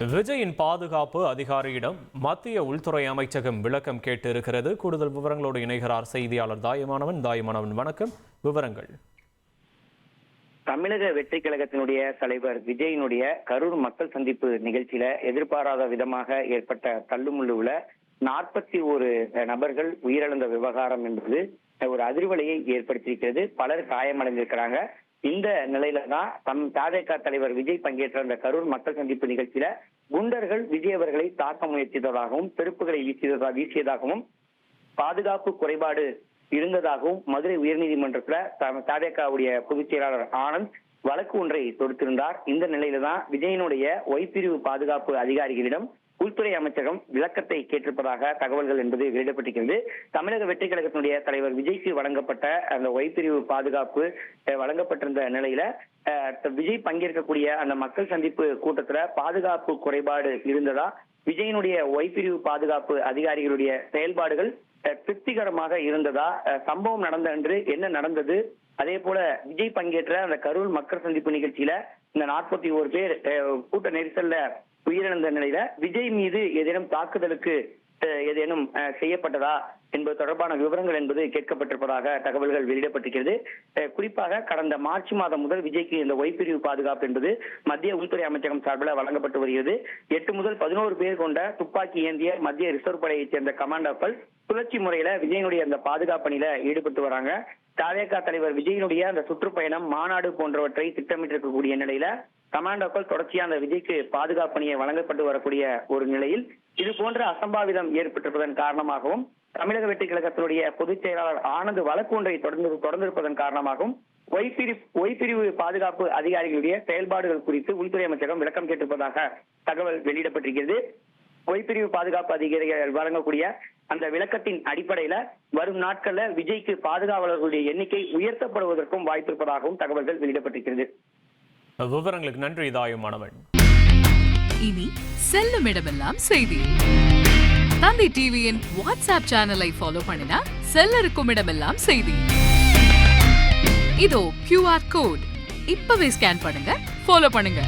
விஜயின் பாதுகாப்பு அதிகாரியிடம் மத்திய உள்துறை அமைச்சகம் விளக்கம் கேட்டு இருக்கிறது. கூடுதல் விவரங்களோடு இணைகிறார் செய்தியாளர் தாயமானவன். வணக்கம். விவரங்கள். தமிழக வெற்றி கழகத்தினுடைய தலைவர் விஜயினுடைய கரூர் மக்கள் சந்திப்பு நிகழ்ச்சியில எதிர்பாராத விதமாக ஏற்பட்ட தள்ளுமுள்ளுல 41 நபர்கள் உயிரிழந்த விவகாரம் என்பது ஒரு அதிர்வலையை ஏற்படுத்தியிருக்கிறது. பலர் காயமடைந்திருக்கிறாங்க. இந்த நிலையில தான் தாவேகா தலைவர் விஜய் பங்கேற்ற அந்த கரூர் மக்கள் சந்திப்பு நிகழ்ச்சியில குண்டர்கள் விஜய் அவர்களை தாக்க முயற்சித்ததாகவும் செருப்புகளை வீசியதாகவும் பாதுகாப்பு குறைபாடு இருந்ததாகவும் மதுரை உயர்நீதிமன்றத்துல தாவேகாவுடைய பொதுச் செயலாளர் ஆனந்த் வழக்கு ஒன்றை தொடுத்திருந்தார். இந்த நிலையில தான் விஜயனுடைய ஒய் பிரிவு பாதுகாப்பு அதிகாரிகளிடம் உள்துறை அமைச்சகம் விளக்கத்தை கேட்டிருப்பதாக தகவல்கள் என்பது வெளியிடப்பட்டிருக்கிறது. தமிழக வெற்றி கழகத்தினுடைய தலைவர் விஜய்க்கு வழங்கப்பட்ட அந்த ஒய் பிரிவு பாதுகாப்பு வழங்கப்பட்டிருந்த நிலையில விஜய் பங்கேற்கக்கூடிய அந்த மக்கள் சந்திப்பு கூட்டத்துல பாதுகாப்பு குறைபாடு இருந்ததா, விஜயனுடைய ஒய் பிரிவு பாதுகாப்பு அதிகாரிகளுடைய செயல்பாடுகள் திருப்திகரமாக இருந்ததா, சம்பவம் நடந்த அன்று என்ன நடந்தது, அதே போல விஜய் பங்கேற்ற அந்த கரூர் மக்கள் சந்திப்பு நிகழ்ச்சியில இந்த 41 பேர் கூட்ட நெரிசல்ல உயிரிழந்த நிலையில விஜய் மீது ஏதேனும் தாக்குதலுக்கு ஏதேனும் செய்யப்பட்டதா என்பது தொடர்பான விவரங்கள் என்பது கேட்கப்பட்டிருப்பதாக தகவல்கள் வெளியிடப்பட்டிருக்கிறது. குறிப்பாக கடந்த மார்ச் மாதம் முதல் விஜய்க்கு இந்த ஒய் பிரிவு பாதுகாப்பு என்பது மத்திய உள்துறை அமைச்சகம் சார்பில் வழங்கப்பட்டு வருகிறது. 8 முதல் 11 பேர் கொண்ட துப்பாக்கி ஏந்திய மத்திய ரிசர்வ் படையைச் சேர்ந்த கமாண்டோக்கள் சுழற்சி முறையில விஜயனுடைய அந்த பாதுகாப்பு பணியில ஈடுபட்டு வராங்க. தாவேகா தலைவர் விஜயனுடைய அந்த சுற்றுப்பயணம், மாநாடு போன்றவற்றை திட்டமிட்டிருக்கக்கூடிய நிலையில கமாண்டோக்கள் தொடர்ச்சியா அந்த விஜய்க்கு பாதுகாப்பு பணியை வழங்கப்பட்டு வரக்கூடிய ஒரு நிலையில் இது போன்ற அசம்பாவிதம் ஏற்பட்டிருப்பதன் காரணமாகவும் தமிழக வெற்றி கழகத்தினுடைய பொதுச் செயலாளர் ஆனந்த் வழக்கு ஒன்றை தொடர்ந்திருப்பதன் காரணமாகவும் ஒய் பிரிவு பாதுகாப்பு அதிகாரிகளுடைய செயல்பாடுகள் குறித்து உள்துறை அமைச்சகம் விளக்கம் கேட்டிருப்பதாக தகவல் வெளியிடப்பட்டிருக்கிறது. ஒய் பிரிவு பாதுகாப்பு அதிகாரிகள் வழங்கக்கூடிய அந்த விளக்கத்தின் அடிப்படையில வரும் நாட்கள்ல விஜய்க்கு பாதுகாவலர்களுடைய எண்ணிக்கை உயர்த்தப்படுவதற்கும் வாய்ப்பிருப்பதாகவும் தகவல்கள் வெளியிடப்பட்டிருக்கிறது. விவரங்களுக்கு நன்றி தாயமானவன். இனி செல்லும் இடமெல்லாம் செய்தி. தந்தி டிவியின் வாட்ஸ்அப் சேனலை ஃபாலோ பண்ணினா செல்ல இருக்கும் இடமெல்லாம் செய்தி. இதோ QR கோட் இப்பவே ஸ்கேன் பண்ணுங்க, ஃபாலோ பண்ணுங்க.